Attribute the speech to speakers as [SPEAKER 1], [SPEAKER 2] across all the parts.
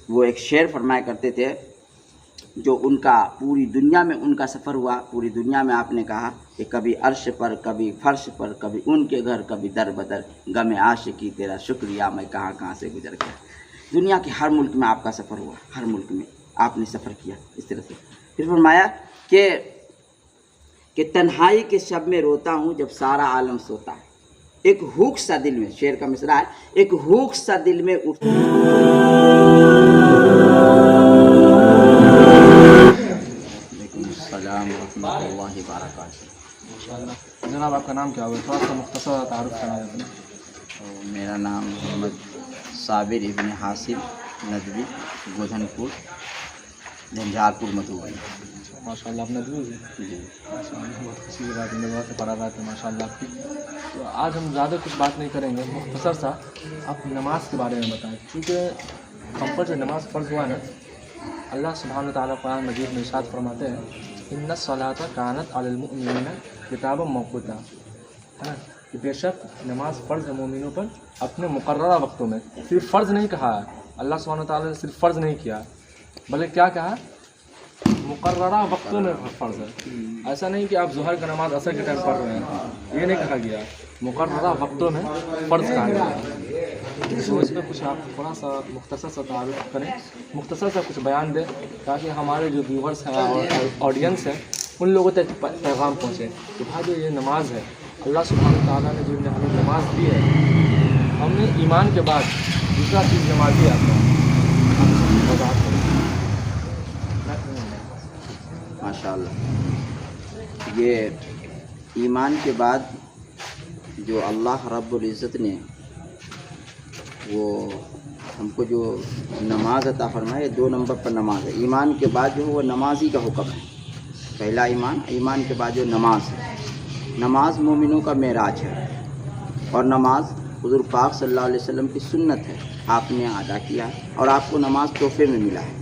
[SPEAKER 1] وہ ایک شعر فرمایا کرتے تھے جو ان کا پوری دنیا میں ان کا سفر ہوا. پوری دنیا میں آپ نے کہا کہ کبھی عرش پر، کبھی فرش پر، کبھی ان کے گھر، کبھی در بدر، غم عاشقی تیرا شکریہ میں کہاں کہاں سے گزر گیا. دنیا کے ہر ملک میں آپ کا سفر ہوا، ہر ملک میں آپ نے سفر کیا اس طرح سے. پھر فرمایا کہ تنہائی کے شب میں روتا ہوں جب سارا عالم سوتا ہے. ایک ہوک سا دل میں، شعر کا مصرع ہے، ایک ہوک سا دل میں اٹھ. السلام ورحمۃ اللہ وبرکاتہ.
[SPEAKER 2] جناب آپ کا نام کیا ہوگا؟ تھوڑا سا مختصر تعارف کرا دیتے ہیں.
[SPEAKER 1] میرا نام محمد صابر ابن حاصل ندوی، گودھن پور، جھنجھار پور، مدھوبنی.
[SPEAKER 2] ماشاء اللہ. آپ ندوی جی؟
[SPEAKER 1] جی
[SPEAKER 2] ماشاء اللہ، بہت خوشی کی بات ہے. میں سے پڑھا رہا تھا ماشاء اللہ آپ کی. تو آج ہم زیادہ کچھ بات نہیں کریں گے، مختصر سا آپ نماز کے بارے میں بتائیں. کیونکہ ہم پر جو نماز فرض ہوا نا، اللہ سبحانہ وتعالیٰ قرآن مجید میں ارشاد فرماتے ہیں ان الصلاۃ کانت علی المؤمنین کتابا موقوتا، ہے نا، کہ بے شک نماز فرض ہے مومنوں پر اپنے مقررہ وقتوں میں. صرف فرض نہیں کہا ہے اللہ سبحانہ وتعالیٰ نے، صرف فرض نہیں کیا بلکہ کیا کہا؟ مقررہ وقتوں میں فرض ہے. ایسا نہیں کہ آپ ظہر کا نماز عصر کے ٹائم پڑھ رہے ہیں، یہ نہیں کہا گیا. مقررہ وقتوں میں فرض کہا گیا. تو اس پہ کچھ آپ تھوڑا سا مختصر سا تعارف کریں، مختصر سا کچھ بیان دیں تاکہ ہمارے جو ویورس ہیں اور آڈینس ہیں ان لوگوں تک پیغام پہنچے کہ بھائی جو یہ نماز ہے اللہ سبحانہ تعالیٰ نے جو ہمیں نماز دی ہے، ہم نے ایمان کے بعد دوسرا چیز نماز دی آتا ہے.
[SPEAKER 1] ماشاء اللہ. یہ ایمان کے بعد جو اللہ رب العزت نے وہ ہم کو جو نماز عطا فرمائے، 2 نمبر پر نماز ہے. ایمان کے بعد جو وہ نماز ہی کا حکم ہے. پہلا ایمان کے بعد جو نماز ہے، نماز مومنوں کا معراج ہے. اور نماز حضور پاک صلی اللہ علیہ وسلم کی سنت ہے، آپ نے ادا کیا ہے اور آپ کو نماز تحفے میں ملا ہے.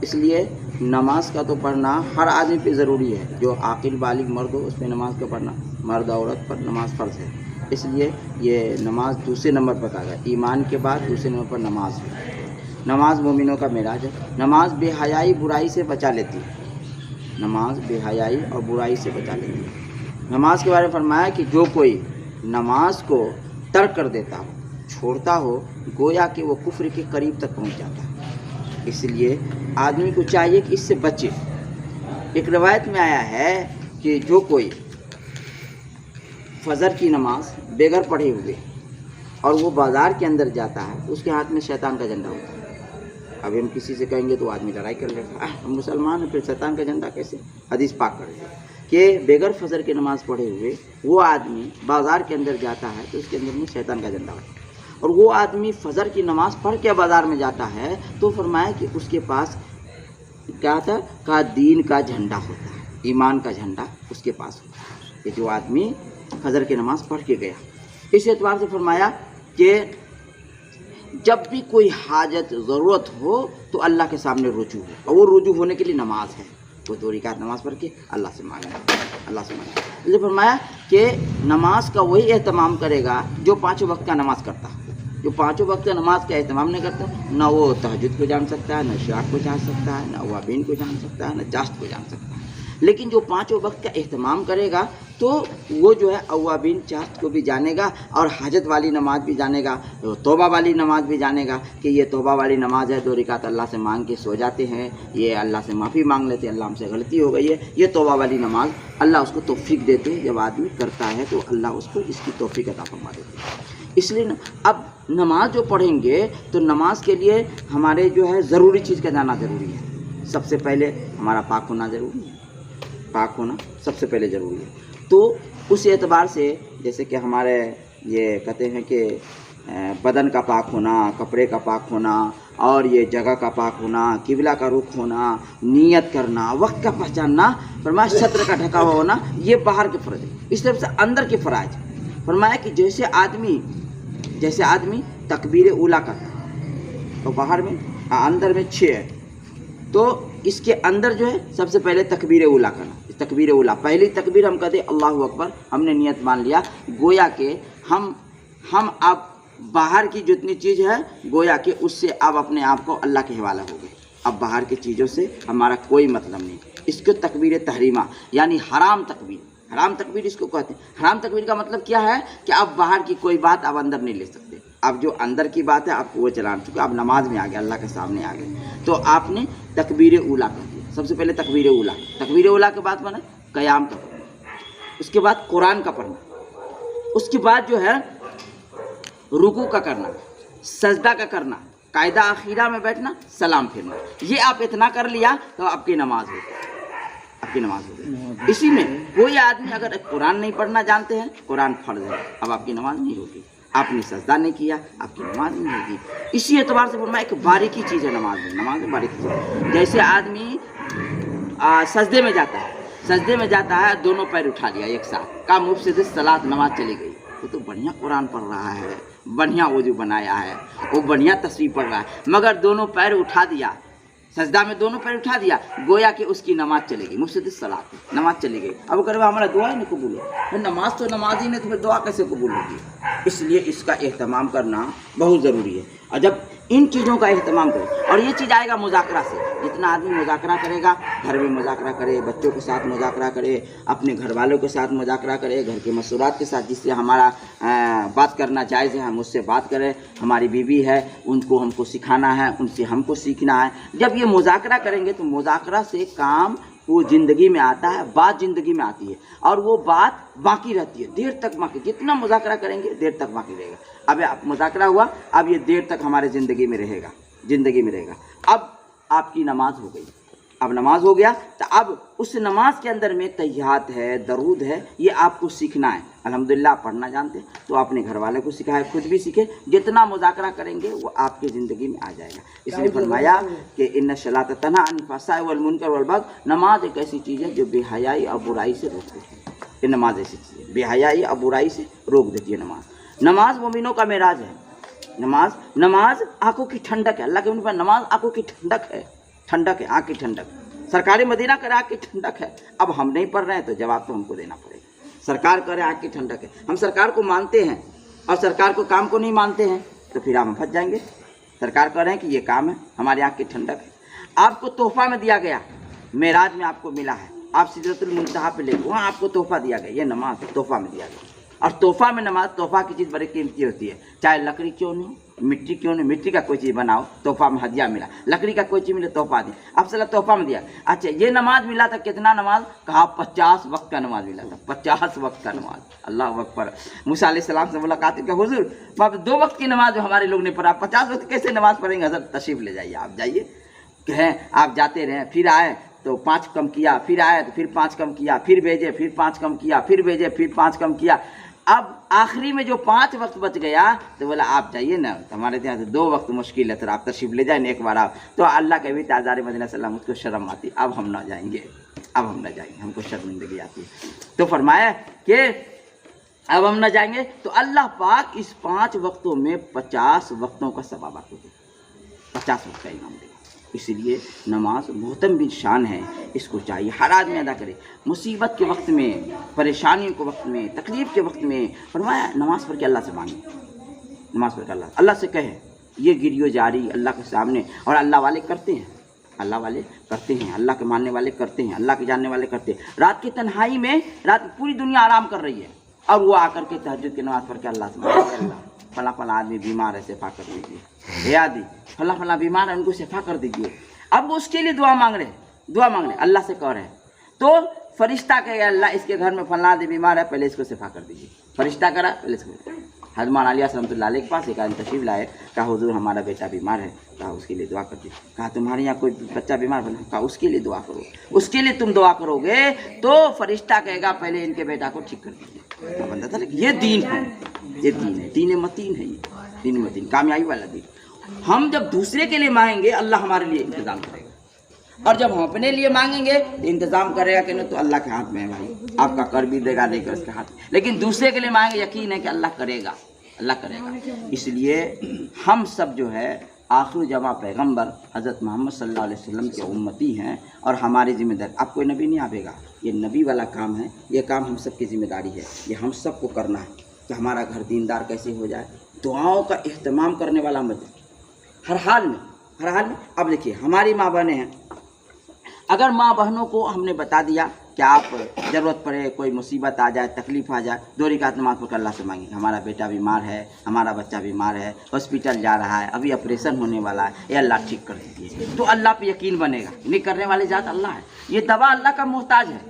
[SPEAKER 1] اس لیے نماز کا تو پڑھنا ہر آدمی پہ ضروری ہے. جو عاقل بالغ مرد ہو اس پہ نماز کا پڑھنا، مرد عورت پر نماز فرض ہے. اس لیے یہ نماز دوسرے نمبر پر کہا گیا. ایمان کے بعد دوسرے نمبر پر نماز ہے. نماز مومنوں کا معراج ہے. نماز بے حیائی برائی سے بچا لیتی ہے. نماز بے حیائی اور برائی سے بچا لیتی ہے. نماز کے بارے میں فرمایا کہ جو کوئی نماز کو ترک کر دیتا ہو، چھوڑتا ہو، گویا کہ وہ کفر کے قریب تک پہنچ جاتا ہے. اس لیے آدمی کو چاہیے کہ اس سے بچے. ایک روایت میں آیا ہے کہ جو کوئی فجر کی نماز بغیر پڑھے ہوئے اور وہ بازار کے اندر جاتا ہے، اس کے ہاتھ میں شیطان کا جھنڈا ہوتا ہے. ابھی ہم کسی سے کہیں گے تو آدمی لڑائی کر لیتا ہے، ہم مسلمان ہیں پھر شیطان کا جھنڈا کیسے؟ حدیث پاک کر دیا کہ بغیر فجر کی نماز پڑھے ہوئے وہ آدمی بازار کے اندر جاتا ہے تو اس کے اندر میں شیطان کا جھنڈا ہوتا ہے. اور وہ آدمی فجر کی نماز پڑھ کے بازار میں جاتا ہے تو فرمایا کہ اس کے پاس کیا تھا؟ کا دین کا جھنڈا ہوتا ہے، ایمان کا جھنڈا اس کے پاس ہوتا ہے. کہ جو آدمی فجر کی نماز پڑھ کے گیا. اس اعتبار سے فرمایا کہ جب بھی کوئی حاجت ضرورت ہو تو اللہ کے سامنے رجوع ہو، اور وہ رجوع ہونے کے لیے نماز ہے. وہ 2 رکعت نماز پڑھ کے اللہ سے مانگے، اللہ سے مانگے. اس لیے فرمایا کہ نماز کا وہی اہتمام کرے گا جو 5 وقت کا نماز کرتا ہے. جو 5 وقت نماز کا اہتمام نہیں کرتا، نہ وہ تہجد کو جان سکتا ہے، نہ شاعت کو جان سکتا ہے، نہ اوابین کو جان سکتا ہے، نہ جاشت کو جان سکتا ہے. لیکن جو 5 وقت کا اہتمام کرے گا تو وہ جو ہے اوابین چاشت کو بھی جانے گا اور حاجت والی نماز بھی جانے گا، توبہ والی نماز بھی جانے گا کہ یہ توبہ والی نماز ہے. 2 رکعت اللہ سے مانگ کے سو جاتے ہیں، یہ اللہ سے معافی مانگ لیتے ہیں، اللہ ہم سے غلطی ہو گئی ہے. یہ توبہ والی نماز اللہ اس کو توفیق دیتے ہیں. جب آدمی کرتا ہے تو اللہ اس کو اس کی توفیق عطا فرما دیتے ہیں. اس لیے اب نماز جو پڑھیں گے تو نماز کے لیے ہمارے جو ہے ضروری چیز کا جانا ضروری ہے. سب سے پہلے ہمارا پاک ہونا ضروری ہے. پاک ہونا سب سے پہلے ضروری ہے. تو اس اعتبار سے جیسے کہ ہمارے یہ کہتے ہیں کہ بدن کا پاک ہونا، کپڑے کا پاک ہونا، اور یہ جگہ کا پاک ہونا، قبلہ کا رخ ہونا، نیت کرنا، وقت کا پہچاننا، فرمایا سطر کا ڈھکا ہوا ہونا، یہ باہر کے فرض ہے. اس طرف سے اندر کے فرائض فرمایا کہ جیسے آدمی تکبیر اولیٰ کرتا ہے تو باہر میں اندر میں 6 ہے، تو اس کے اندر جو ہے سب سے پہلے تکبیر اولیٰ کرنا. تکبیر اولیٰ پہلی تکبیر ہم کہتے ہیں اللہ اکبر، ہم نے نیت مان لیا، گویا کہ ہم اب बाहर की जितनी चीज़ है गोया कि उससे अब अपने आप को अल्लाह के हवाला हो गए। अब बाहर की चीज़ों से हमारा कोई मतलब नहीं। इसको तकबीर तहरीमा यानी हराम तकबीर इसको कहते हैं। हराम तकबीर का मतलब क्या है कि आप बाहर की कोई बात आप अंदर नहीं ले सकते। अब जो अंदर की बात है आपको वो चलाना, चूँकि आप नमाज में आ गए, अल्लाह के सामने आ गए, तो आपने तकबीर ऊला कर दिया। सबसे पहले तकबीर ऊला के बाद माना क़याम का पढ़ना, उसके बाद कुरान का पढ़ना, उसके बाद जो है रुकू का करना, सजदा का करना, कायदा आखिरा में बैठना, सलाम फिरना। ये आप इतना कर लिया तो आपकी नमाज हो गई। इसी में कोई आदमी अगर कुरान नहीं पढ़ना जानते हैं, कुरान फर्ज है, अब आपकी नमाज नहीं होगी। आपने सजदा नहीं किया, आपकी नमाज नहीं होगी। इसी एतबार से फरमाया एक बारीकी चीज़ है नमाज में बारीकी चीज़ है। जैसे आदमी सजदे में जाता है, दोनों पैर उठा लिया एक साथ, का मुफ्सिद सलात, नमाज चली गई। वो तो बढ़िया कुरान पढ़ रहा है, बढ़िया वजू बनाया है, वो बढ़िया तस्वीर पढ़ रहा है, मगर दोनों पैर उठा दिया, सजदा में दोनों पैर उठा दिया, गोया कि उसकी नमाज चली गई, मुफ्सिद सलात, नमाज चली गई। अब वो कहे हमारा दुआ ही नहीं कबूल है, फिर नमाज तो नमाज ही नहीं, तो फिर दुआ कैसे कबूल होगी? इसलिए इसका एहतमाम करना बहुत ज़रूरी है। और जब इन चीज़ों का एहतमाम करें, और ये चीज़ आएगा मुज़ाकरा से, जितना आदमी मुज़ाकरा करेगा, घर में मुज़ाकरा करे, बच्चों के साथ मुज़ाकरा करे, अपने घर वालों के साथ मुज़ाकरा करे, घर के मसूरात के साथ, जिससे हमारा बात करना जायज़ है, हम उससे बात करें। हमारी बीवी है, उनको हमको सिखाना है, उनसे हमको सीखना है। जब ये मुज़ाकरा करेंगे तो मुज़ाकरा से काम वो ज़िंदगी में आता है, बात ज़िंदगी में आती है, और वो बात बाकी रहती है, देर तक बाकी। जितना मुज़ाकरा करेंगे देर तक बाकी रहेगा। अब आप मुज़ाकरा हुआ, अब ये देर तक हमारे ज़िंदगी में रहेगा। अब आपकी नमाज हो गई, अब नमाज हो गया तो अब उस नमाज के अंदर में तहियात है, दरूद है, ये आपको सीखना है। अल्हम्दुलिल्लाह पढ़ना जानते हैं तो अपने घर वाले को सिखाए, खुद भी सीखे। जितना मुज़ाकरा करेंगे वो आपकी ज़िंदगी में आ जाएगा। इसलिए फरमाया कि इन्ना सलात तन्हा अनिल फ़हशाइ वल मुनकर वल बग़य, नमाज एक ऐसी चीज़ है जो बेहयाई और बुराई से रोक देती है। ये नमाज ऐसी चीज़ है, बेहयाई और बुराई से रोक देती है। नमाज मोमिनों का मेराज है। नमाज आंखों की ठंडक है। अल्लाह के पर नमाज आंखों की ठंडक है, आँख की ठंडक। सरकारी मदीना करे आँख की ठंडक है। अब हम नहीं पढ़ रहे हैं तो जवाब तो हमको देना पड़ेगा। सरकार करे आँख की ठंडक है, हम सरकार को मानते हैं और सरकार को काम को नहीं मानते हैं तो फिर हम फंस जाएंगे। सरकार कह रहे हैं कि ये काम है, हमारी आँख की ठंडक है। आपको तोहफा में दिया गया, मेराज में आपको मिला है, आप सिदरतुल मुंतहा पे ले गए, वहाँ आपको तोहफा दिया गया, ये नमाज तोहफा में दिया गया। और तोहफा में नमाज, तोहफा की चीज़ बड़ी कीमती होती है, चाहे लकड़ी क्यों नहीं, मिट्टी क्यों नहीं, मिट्टी का कोई चीज़ बनाओ, तोहफा में हदिया मिला, लकड़ी का कोई चीज़ मिले तोहफा दी, अब सला तोहफा में दिया। अच्छा ये नमाज मिला था, कितना नमाज? कहा 50 वक्त का नमाज मिला था, 50 वक्त का नमाज। अल्लाह अकबर। मूसा अलैहिस्सलाम से मुलाकात कि हुजूर बाप 2 वक्त की नमाज हमारे लोग नहीं पढ़ा, 50 वक्त कैसे नमाज पढ़ेंगे? हज़रत तशरीफ़ ले जाइए, आप जाइए। कहें आप जाते रहें, फिर आए तो 5 कम किया, फिर आए तो फिर 5 कम किया, फिर भेजे, फिर 5 कम किया, फिर भेजे, फिर 5 कम किया। अब आखिरी में जो 5 वक्त बच गया तो बोला आप जाइए ना, हमारे यहाँ से 2 वक्त मुश्किल है, तो आप तशरीफ़ ले जाए एक बार आप। तो अल्लाह के भी ताज़ार मदीना सल्लम उसको शर्म आती, अब हम ना जाएंगे, हमको शर्मिंदगी आती है। तो फरमाया कि अब हम ना जाएंगे, तो अल्लाह पाक इस 5 वक्तों में 50 वक्तों का सवाब आपको दे, 50 वक्त का इनाम देगा। इसलिए नमाज मोहतम भी शान है, इसको चाहिए हर आदमी अदा करे। मुसीबत के वक्त में, परेशानियों के वक्त में, तकलीफ़ के वक्त में फरमाया नमाज़ पढ़ के अल्लाह से मांगे, नमाज़ पढ़ के अल्लाह से कहे, ये गिरियो जारी अल्लाह के सामने। और अल्लाह वाले करते हैं, अल्लाह के मानने वाले करते हैं, अल्लाह के जानने वाले करते हैं। रात की तन्हाई में, रात पूरी दुनिया आराम कर रही है और वो आकर के तहज्जुद की नमाज़ पढ़ के अल्लाह से मांगे, अल्लाह फला आदमी बीमार है, शिफा कर दीजिए, हे आदि फला बीमार है, उनको शिफा कर दीजिए। अब वो उसके लिए दुआ मांग रहे, अल्लाह से कह रहे हैं। तो फरिश्ता कहेगा अल्लाह इसके घर में फला आदमी बीमार है, पहले इसको शिफा कर दीजिए। फरिश्ता करा, पहले इसको। हज़रत मौलाना अली रहमतुल्लाह अलैह के पास एक आदमी तशरीफ़ लाए, कहा हुजूर हमारा बेटा बीमार है, कहा उसके लिए दुआ कर दीजिए। कहा तुम्हारे यहाँ कोई बच्चा बीमार बना, कहा उसके लिए दुआ करो। उसके लिए तुम दुआ करोगे तो फरिश्ता कहेगा पहले इनके बेटा को ठीक कर दीजिए। बंदा था, ये दीन है, दीन मतीन है, ये दीन मतीन, कामयाबी वाला दीन। हम जब दूसरे के लिए मांगेंगे अल्लाह हमारे लिए इंतज़ाम करेगा, और जब हम अपने लिए मांगेंगे तो इंतज़ाम करेगा कि नहीं, तो अल्लाह के हाथ में है भाई, आपका कर भी देगा, नहीं कर उसके हाथ में। लेकिन दूसरे के लिए मांगेंगे, यकीन है कि अल्लाह करेगा। इसलिए हम सब जो है आखिर जमा पैगंबर हज़रत मोहम्मद सल्लल्लाहु अलैहि वसल्लम के उम्मती हैं, और हमारी जिम्मेदारी, अब कोई नबी नहीं आवेगा, ये नबी वाला काम है, ये काम हम सब की जिम्मेदारी है, ये हम सब को करना है कि हमारा घर दीनदार कैसे हो जाए, दुआओं का इहतमाम करने वाला मत, हर हाल में, हर हाल में। अब देखिए हमारी माँ बहनें हैं, अगर माँ बहनों को हमने बता दिया कि आप ज़रूरत पड़े, कोई मुसीबत आ जाए, तकलीफ़ आ जाए, 2 रकात नमाज़ पढ़ कर अल्लाह से मांगेंगे, हमारा बेटा बीमार है, हमारा बच्चा बीमार है, हॉस्पिटल जा रहा है, अभी ऑपरेशन होने वाला है, ये अल्लाह ठीक कर दीजिए, तो अल्लाह पे यकीन बनेगा। नहीं करने वाले ज़ात अल्लाह है। ये दवा अल्लाह का मोहताज है,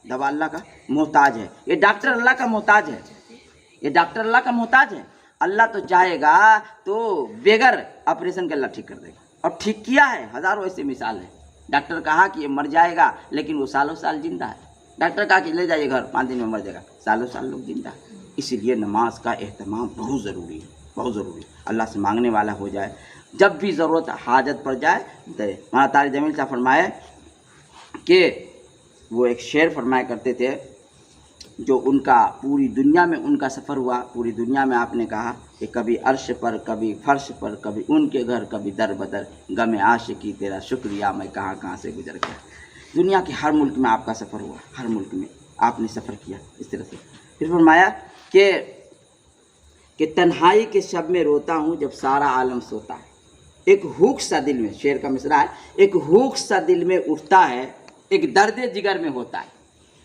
[SPEAKER 1] दवा अल्लाह का मोहताज है। ये डॉक्टर अल्लाह का मोहताज है, ये डॉक्टर अल्लाह का मोहताज है। अल्लाह तो चाहेगा तो बेगर ऑपरेशन के अल्लाह ठीक कर देगा, और ठीक किया है। हज़ारों ऐसे मिसाल है। डॉक्टर कहा कि ये मर जाएगा, लेकिन वो सालों साल जिंदा है। डॉक्टर कहा कि ले जाइए घर, 5 दिन में मर जाएगा, सालों साल लोग जिंदा है। इसीलिए नमाज का एहतमाम बहुत ज़रूरी है, बहुत ज़रूरी है। अल्लाह से मांगने वाला हो जाए, जब भी ज़रूरत हाजत पड़ जाए। मौलाना तारिक जमील साहब फरमाए कि वो एक शेर फरमाया करते थे, जो उनका पूरी दुनिया में उनका सफ़र हुआ। पूरी दुनिया में आपने कहा कि कभी अर्श पर, कभी फर्श पर, कभी उनके घर, कभी दर बदर, गम आशिकी तेरा शुक्रिया मैं कहाँ कहाँ से गुजर गया। दुनिया के हर मुल्क में आपका सफ़र हुआ, हर मुल्क में आपने सफ़र किया इस तरह से। फिर फरमाया कि तन्हाई के शब में रोता हूँ जब सारा आलम सोता है। एक हुक सा दिल में, शेर का मिसरा है, एक हुक सा दिल में उठता है, एक दर्द जिगर में होता है।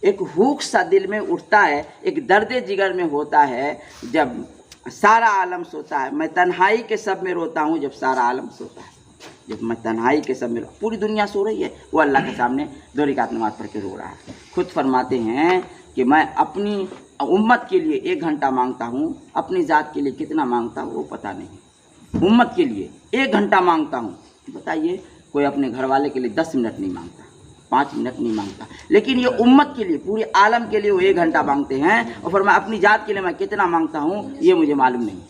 [SPEAKER 1] एक हुक सा दिल में उठता है, एक दर्द जिगर में होता है, जब सारा आलम सोता है। मैं तन्हाई के शब में रोता हूँ जब सारा आलम सोता है। जब मैं तन्हाई के शब में, पूरी दुनिया सो रही है, वो अल्लाह के सामने 2 रकात नमाज़ पढ़ के रो रहा है। खुद फरमाते हैं कि मैं अपनी उम्मत के लिए 1 घंटा मांगता हूँ, अपनी ज़ात के लिए कितना मांगता हूँ वो पता नहीं। उम्मत के लिए 1 घंटा मांगता हूँ। बताइए, कोई अपने घर वाले के लिए 10 मिनट नहीं मांगता, 5 मिनट नहीं मांगता, लेकिन ये उम्मत के लिए, पूरे आलम के लिए वो 1 घंटा मांगते हैं। और फिर मैं अपनी जात के लिए मैं कितना मांगता हूँ ये मुझे मालूम नहीं।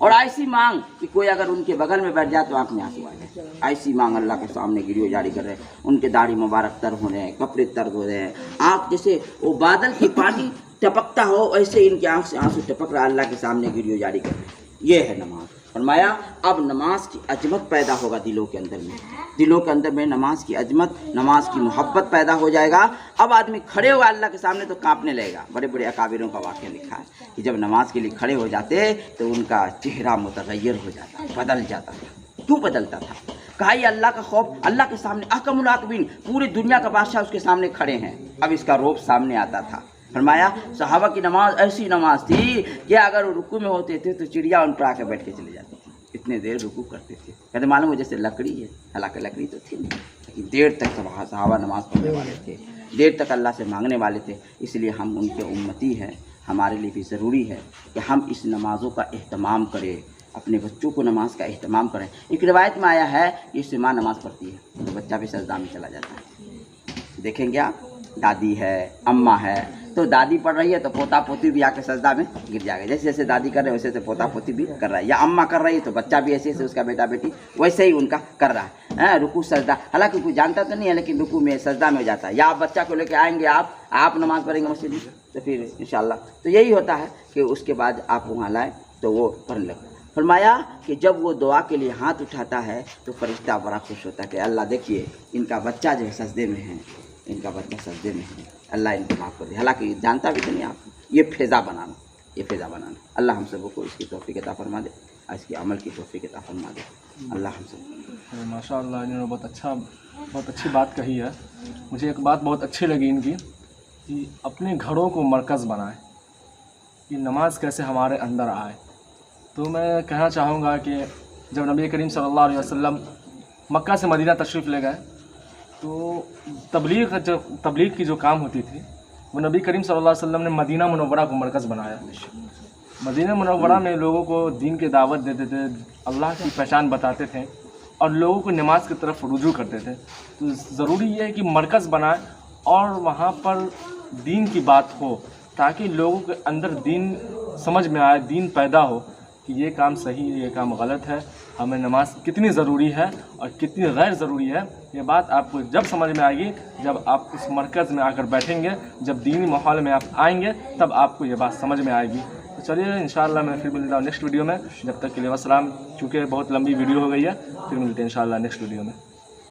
[SPEAKER 1] और ऐसी मांग कि कोई अगर उनके बगल में बैठ जाए तो आँख में आंसू आ जाए। ऐसी मांग अल्लाह के सामने गिरियो जारी कर रहे हैं। उनके दाढ़ी मुबारक तर हो रहे हैं, कपड़े तर हो रहे हैं, आँख जैसे वो बादल की पानी टपकता हो ऐसे इनकी आँख से आंसू टपक रहा, अल्लाह के सामने गिरियो जारी कर रहे हैं। ये है नमाज। फरमाया अब नमाज की अजमत पैदा होगा दिलों के अंदर में, दिलों के अंदर में नमाज की अजमत, नमाज की मोहब्बत पैदा हो जाएगा। अब आदमी खड़े हुआ अल्लाह के सामने तो कांपने लगेगा। बड़े बड़े अकाबिरों का वाक़या लिखा है कि जब नमाज के लिए खड़े हो जाते तो उनका चेहरा मुतगय्यर हो जाता, बदल जाता था। क्यों बदलता था? कहा ये अल्लाह का खौफ, अल्लाह के सामने अहकमुल हाकिमीन, पूरी दुनिया का बादशाह उसके सामने खड़े हैं। अब इसका रोब सामने आता था। फरमाया सहाबा की नमाज ऐसी नमाज थी कि अगर वो रुकू में होते थे तो चिड़िया उन पर आकर बैठ के चले जाती थी, इतने देर रुकू करते थे। कहते मालूम हो जैसे लकड़ी है, हालांकि लकड़ी तो थी नहीं, लेकिन देर तक सहाबा नमाज पढ़ने वाले थे, देर तक अल्लाह से मांगने वाले थे। इसलिए हम उनके उम्मती हैं, हमारे लिए भी ज़रूरी है कि हम इस नमाज़ों का अहतमाम करें, अपने बच्चों को नमाज का अहतमाम करें। एक रिवायत में आया है कि इससे माँ नमाज़ पढ़ती है तो बच्चा भी सजदा में चला जाता है। देखेंगे आप, दादी है, अम्मा है, तो दादी पढ़ रही है तो पोता पोती भी आके सजदा में गिर जाएगा। जैसे जैसे दादी कर रहे हैं वैसे वैसे पोता पोती भी कर रहा है, या अम्मा कर रही है तो बच्चा भी ऐसे ऐसे उसका बेटा बेटी वैसे ही उनका कर रहा है। रुकू सजदा, हालांकि कोई जानता तो नहीं है, लेकिन रुकू में सजदा में हो जाता है। या आप बच्चा को लेके आएंगे, आप नमाज़ पढ़ेंगे मस्जिद में, तो फिर इंशाल्लाह तो यही होता है कि उसके बाद आप वहाँ लाएँ तो वो पढ़ने लगता है। फरमाया कि जब वो दुआ के लिए हाथ उठाता है तो फरिश्ता बड़ा खुश होता है कि अल्लाह देखिए इनका बच्चा जो है सजदे में है, इनका बच्चा सजदे में है, अल्लाह इनको माफ़ कर दे। हालांकि जानता भी तो नहीं आप, ये फेज़ा बनाना, ये फेज़ा बनाना। अल्लाह हम सबको को इसकी तौफीक अता फरमा दे, इसकी अमल की तौफीक अता फरमा दे। अल्लाह हम सब।
[SPEAKER 2] माशाअल्लाह, इन्होंने बहुत अच्छी बात कही है। मुझे एक बात बहुत अच्छी लगी इनकी कि अपने घरों को मरकज़ बनाए, कि नमाज कैसे हमारे अंदर आए। तो मैं कहना चाहूँगा कि जब नबी करीम सल्लल्लाहु अलैहि वसल्लम मक्का से मदीना तशरीफ़ ले गए तो तबलीग की जो काम होती थी वो नबी करीम सल्लल्लाहु अलैहि वसल्लम ने मदीना मुनव्वरा को मरकज़ बनाया। मदीना मुनव्वरा में लोगों को दीन की दावत देते थे, अल्लाह की पहचान बताते थे और लोगों को नमाज की तरफ रुजू करते थे। तो ज़रूरी ये है कि मरकज़ बनाए और वहाँ पर दीन की बात हो, ताकि लोगों के अंदर दीन समझ में आए, दीन पैदा हो कि ये काम सही है, ये काम गलत है, हमें नमाज कितनी ज़रूरी है और कितनी गैर ज़रूरी है। ये बात आपको जब समझ में आएगी जब आप उस मरकज़ में आकर बैठेंगे, जब दीनी माहौल में आप आएंगे, तब आपको ये बात समझ में आएगी। तो चलिए इंशाअल्लाह मैं फिर मिलता हूँ नेक्स्ट वीडियो में। जब तक के लिए वस्सलाम। चूँकि बहुत लंबी वीडियो हो गई है, फिर मिलते हैं इंशाअल्लाह नेक्स्ट वीडियो में।